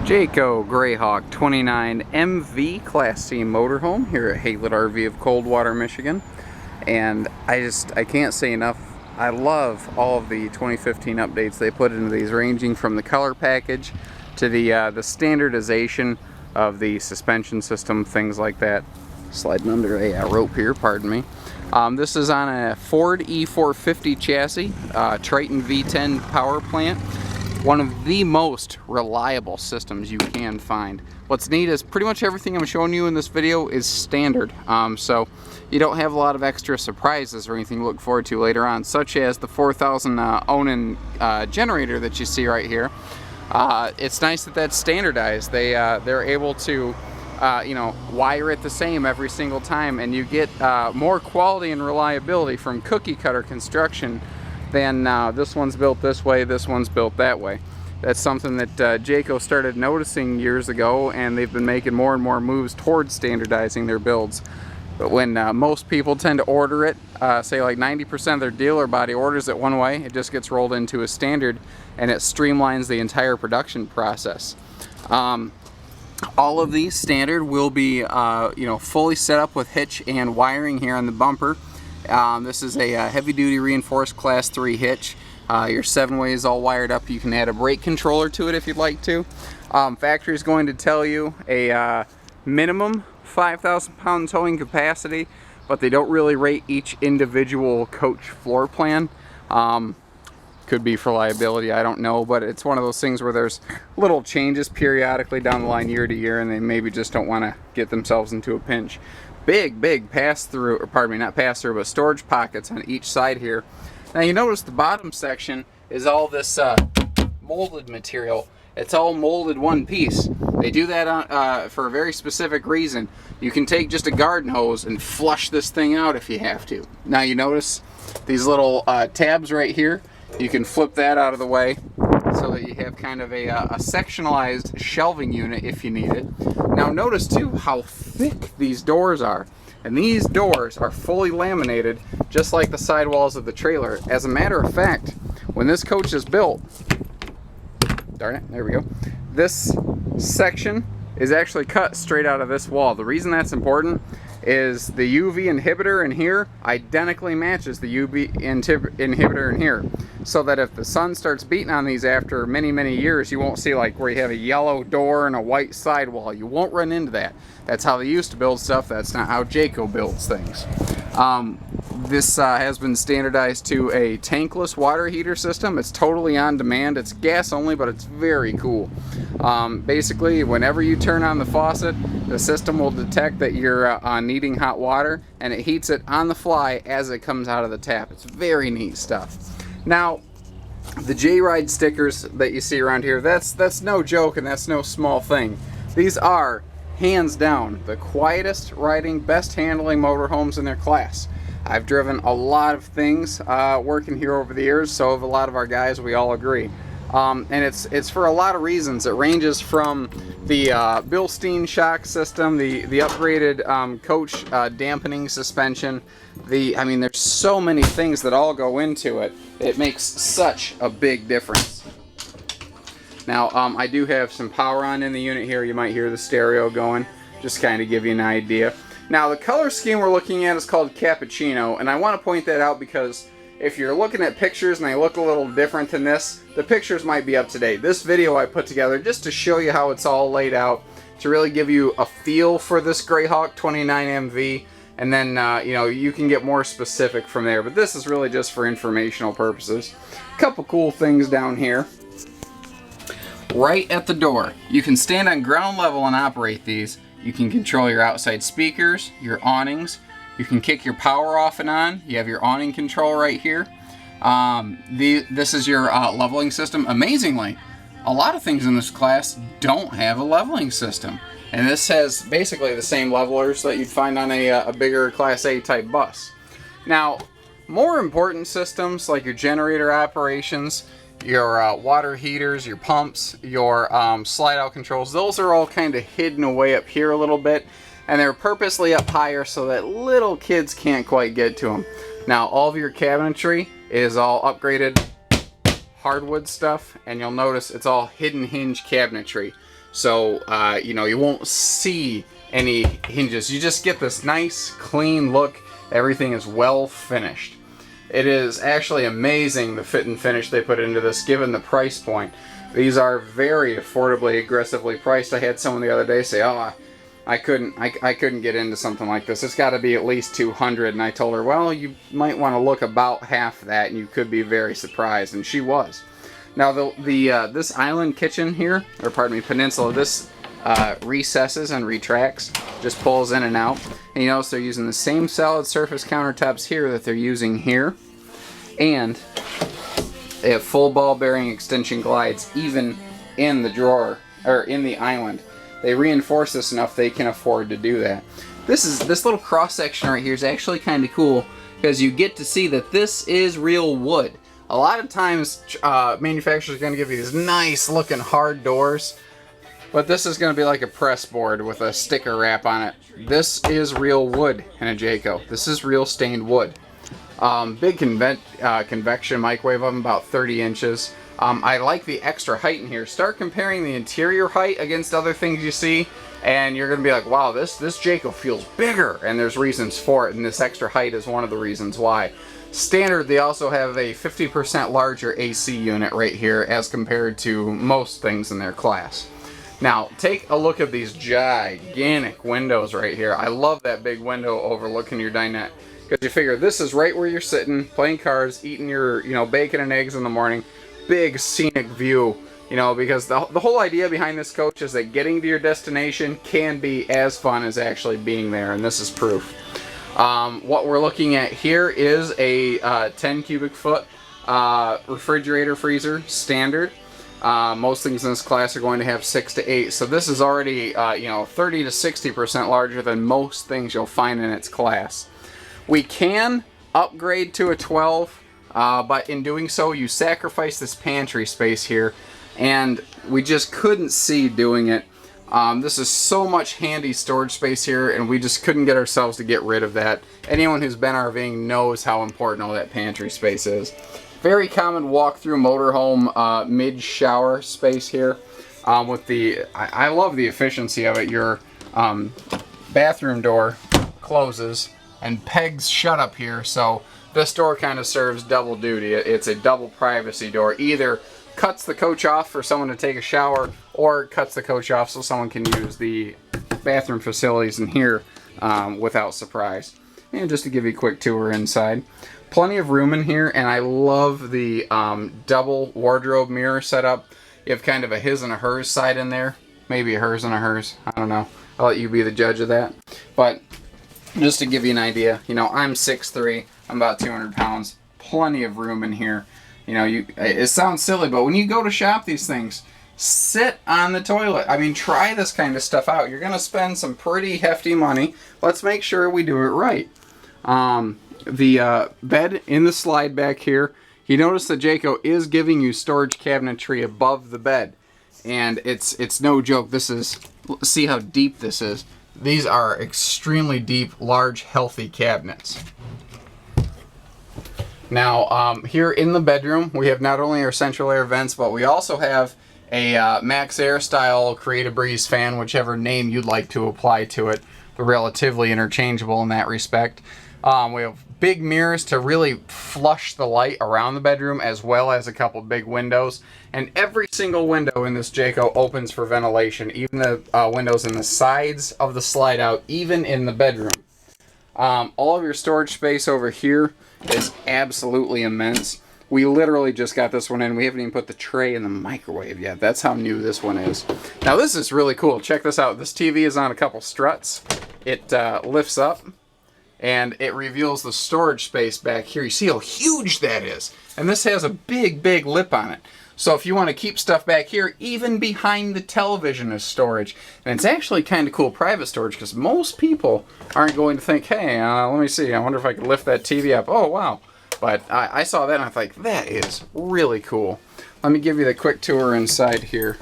Jayco Greyhawk 29 MV Class C motorhome here at Haylett RV of Coldwater, Michigan. And I can't say enough. I love all of the 2015 updates they put into these, ranging from the color package to the standardization of the suspension system, things like that. Sliding under a rope here, pardon me. This is on a Ford E450 chassis, Triton V10 power plant. One of the most reliable systems you can find. What's neat is pretty much everything I'm showing you in this video is standard. So you don't have a lot of extra surprises or anything to look forward to later on, such as the 4000 Onan generator that you see right here. It's nice that that's standardized. They're able to wire it the same every single time, and you get more quality and reliability from cookie cutter construction than this one's built this way, this one's built that way. That's something that Jayco started noticing years ago, and they've been making more and more moves towards standardizing their builds. But when most people tend to order it, say like 90% of their dealer body orders it one way, it just gets rolled into a standard, and it streamlines the entire production process. All of these standard will be fully set up with hitch and wiring here on the bumper. This is a heavy-duty reinforced Class 3 hitch. Your 7-way is all wired up. You can add a brake controller to it if you'd like to. Factory is going to tell you a minimum 5,000 pound towing capacity, but they don't really rate each individual coach floor plan. Could be for liability, I don't know, but it's one of those things where there's little changes periodically down the line year to year, and they maybe just don't want to get themselves into a pinch. Big pass-through, or pardon me, not pass-through, but storage pockets on each side here. Now you notice the bottom section is all this molded material. It's all molded one piece. They do that for a very specific reason. You can take just a garden hose and flush this thing out if you have to. Now you notice these little tabs right here. You can flip that out of the way so that you have kind of a sectionalized shelving unit if you need it. Now notice too how thick these doors are. And these doors are fully laminated just like the sidewalls of the trailer. As a matter of fact, when this coach is built, darn it, there we go, this section is actually cut straight out of this wall. The reason that's important is the UV inhibitor in here identically matches the UV inhibitor in here, so that if the sun starts beating on these after many years, you won't see like where you have a yellow door and a white sidewall. You won't run into that. That's how they used to build stuff. That's not how Jayco builds things. This has been standardized to a tankless water heater system. It's totally on demand. It's gas only, but it's very cool. Basically, whenever you turn on the faucet, the system will detect that you're needing hot water, and it heats it on the fly as it comes out of the tap. It's very neat stuff. Now, the J-Ride stickers that you see around here, that's no joke, and that's no small thing. These are, hands down, the quietest riding, best handling motorhomes in their class. I've driven a lot of things working here over the years, so have a lot of our guys, we all agree. And it's for a lot of reasons. It ranges from the Bilstein shock system, the upgraded coach dampening suspension. I mean, there's so many things that all go into it. It makes such a big difference. Now, I do have some power on in the unit here. You might hear the stereo going, just kind of give you an idea. Now, the color scheme we're looking at is called Cappuccino, and I want to point that out because if you're looking at pictures and they look a little different than this, the pictures might be up to date. This video I put together just to show you how it's all laid out, to really give you a feel for this Greyhawk 29 MV, and then you can get more specific from there. But this is really just for informational purposes. A couple cool things down here. Right at the door, you can stand on ground level and operate these. You can control your outside speakers, your awnings. You can kick your power off and on. You have your awning control right here. This is your leveling system. Amazingly, a lot of things in this class don't have a leveling system. And this has basically the same levelers that you'd find on a bigger Class A type bus. Now, more important systems like your generator operations, your water heaters, your pumps, your slide out controls, those are all kind of hidden away up here a little bit, and they're purposely up higher so that little kids can't quite get to them. Now, all of your cabinetry is all upgraded hardwood stuff, and you'll notice it's all hidden hinge cabinetry. So, you know, you won't see any hinges. You just get this nice, clean look. Everything is well finished. It is actually amazing the fit and finish they put into this, given the price point. These are very affordably, aggressively priced. I had someone the other day say, "Oh, I couldn't get into something like this. It's got to be at least $200." And I told her, "Well, you might want to look about half that, and you could be very surprised." And she was. Now, this island kitchen here, or pardon me, peninsula, this recesses and retracts, just pulls in and out. And you notice they're using the same solid surface countertops here that they're using here, and they have full ball bearing extension glides even in the drawer, or in the island. They reinforce this enough they can afford to do that. This little cross section right here is actually kind of cool, because you get to see that this is real wood. A lot of times manufacturers are going to give you these nice looking hard doors, but this is going to be like a press board with a sticker wrap on it. This is real wood in a Jayco. This is real stained wood. Big convection microwave oven, about 30 inches. I like the extra height in here. Start comparing the interior height against other things you see, and you're going to be like, wow, this Jayco feels bigger, and there's reasons for it, and this extra height is one of the reasons why. Standard, they also have a 50% larger AC unit right here as compared to most things in their class. Now, take a look at these gigantic windows right here. I love that big window overlooking your dinette, because you figure this is right where you're sitting, playing cards, eating your, you know, bacon and eggs in the morning. Big scenic view, you know, because the whole idea behind this coach is that getting to your destination can be as fun as actually being there, and this is proof. What we're looking at here is a 10 cubic foot refrigerator freezer standard. Most things in this class are going to have 6 to 8, so this is already you know, 30 to 60% larger than most things you'll find in its class. We can upgrade to a 12, but in doing so you sacrifice this pantry space here, and we just couldn't see doing it. This is so much handy storage space here, and we just couldn't get ourselves to get rid of that. Anyone who's been RVing knows how important all that pantry space is. Very common walk-through motorhome mid-shower space here. With the, I love the efficiency of it. Your bathroom door closes and pegs shut up here, so this door kind of serves double duty. It's a double privacy door. Either cuts the coach off for someone to take a shower, or cuts the coach off so someone can use the bathroom facilities in here without surprise. And just to give you a quick tour inside, plenty of room in here, and I love the double wardrobe mirror setup. You have kind of a his and a hers side in there, maybe a hers and a hers, I don't know. I'll let you be the judge of that. But just to give you an idea, you know, I'm 6'3", I'm about 200 pounds, plenty of room in here. You know, it sounds silly, but when you go to shop these things, sit on the toilet. I mean, try this kind of stuff out. You're going to spend some pretty hefty money. Let's make sure we do it right. The bed in the slide back here, you notice that Jayco is giving you storage cabinetry above the bed. And it's no joke. This is, see how deep this is. These are extremely deep, large, healthy cabinets. Now, here in the bedroom, we have not only our central air vents, but we also have a Max Air style Creative Breeze fan, whichever name you'd like to apply to it. They're relatively interchangeable in that respect. We have big mirrors to really flush the light around the bedroom, as well as a couple big windows. And every single window in this Jayco opens for ventilation, even the windows in the sides of the slide out, even in the bedroom. All of your storage space over here is absolutely immense. We literally just got this one in. We haven't even put the tray in the microwave yet. That's how new this one is. Now this is really cool. Check this out. This TV is on a couple struts. It lifts up and it reveals the storage space back here. You see how huge that is. And this has a big, big lip on it. So if you want to keep stuff back here, even behind the television is storage. And it's actually kind of cool private storage, because most people aren't going to think, hey, let me see, I wonder if I could lift that TV up. Oh, wow. But I saw that and I thought, that is really cool. Let me give you the quick tour inside here,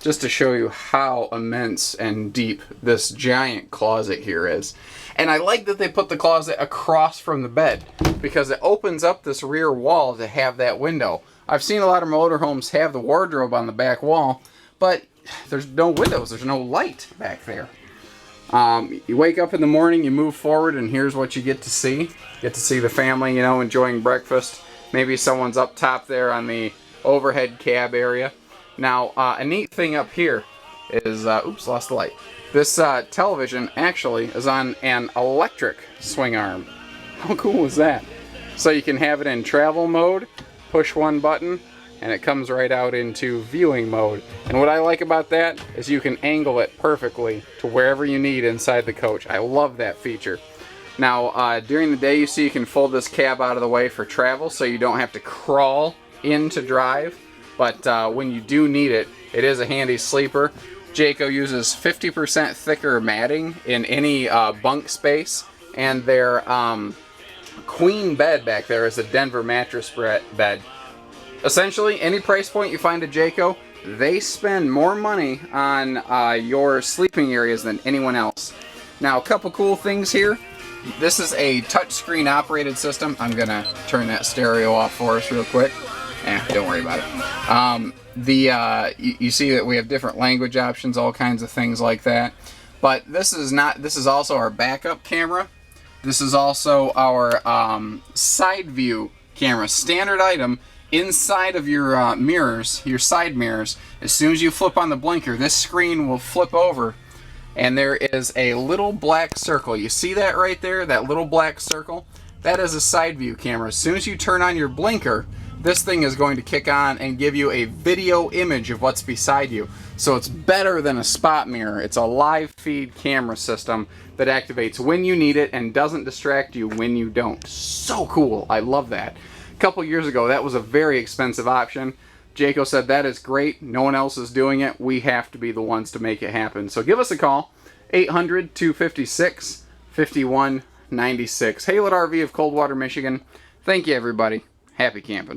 just to show you how immense and deep this giant closet here is. And I like that they put the closet across from the bed, because it opens up this rear wall to have that window. I've seen a lot of motorhomes have the wardrobe on the back wall, but there's no windows, there's no light back there. You wake up in the morning, you move forward, and here's what you get to see. You get to see the family, you know, enjoying breakfast. Maybe someone's up top there on the overhead cab area. Now, a neat thing up here is, oops, lost the light. This television actually is on an electric swing arm. How cool is that? So you can have it in travel mode, push one button, and it comes right out into viewing mode. And what I like about that is you can angle it perfectly to wherever you need inside the coach. I love that feature. Now, during the day, you see you can fold this cab out of the way for travel, so you don't have to crawl in to drive. But when you do need it, it is a handy sleeper. Jayco uses 50% thicker matting in any bunk space, and their queen bed back there is a Denver mattress bed. Essentially, any price point you find at Jayco, they spend more money on your sleeping areas than anyone else. Now, a couple cool things here. This is a touchscreen operated system. I'm gonna turn that stereo off for us real quick. Don't worry about it. You see that we have different language options, all kinds of things like that. But this is also our backup camera. This is also our side view camera, standard item inside of your mirrors, your side mirrors. As soon as you flip on the blinker, this screen will flip over, and there is a little black circle. You see that right there, that little black circle? That is a side view camera. As soon as you turn on your blinker, this thing is going to kick on and give you a video image of what's beside you. So it's better than a spot mirror. It's a live feed camera system that activates when you need it and doesn't distract you when you don't. So cool. I love that. A couple years ago, that was a very expensive option. Jayco said, that is great. No one else is doing it. We have to be the ones to make it happen. So give us a call, 800-256-5196. Haylett RV of Coldwater, Michigan. Thank you, everybody. Happy camping.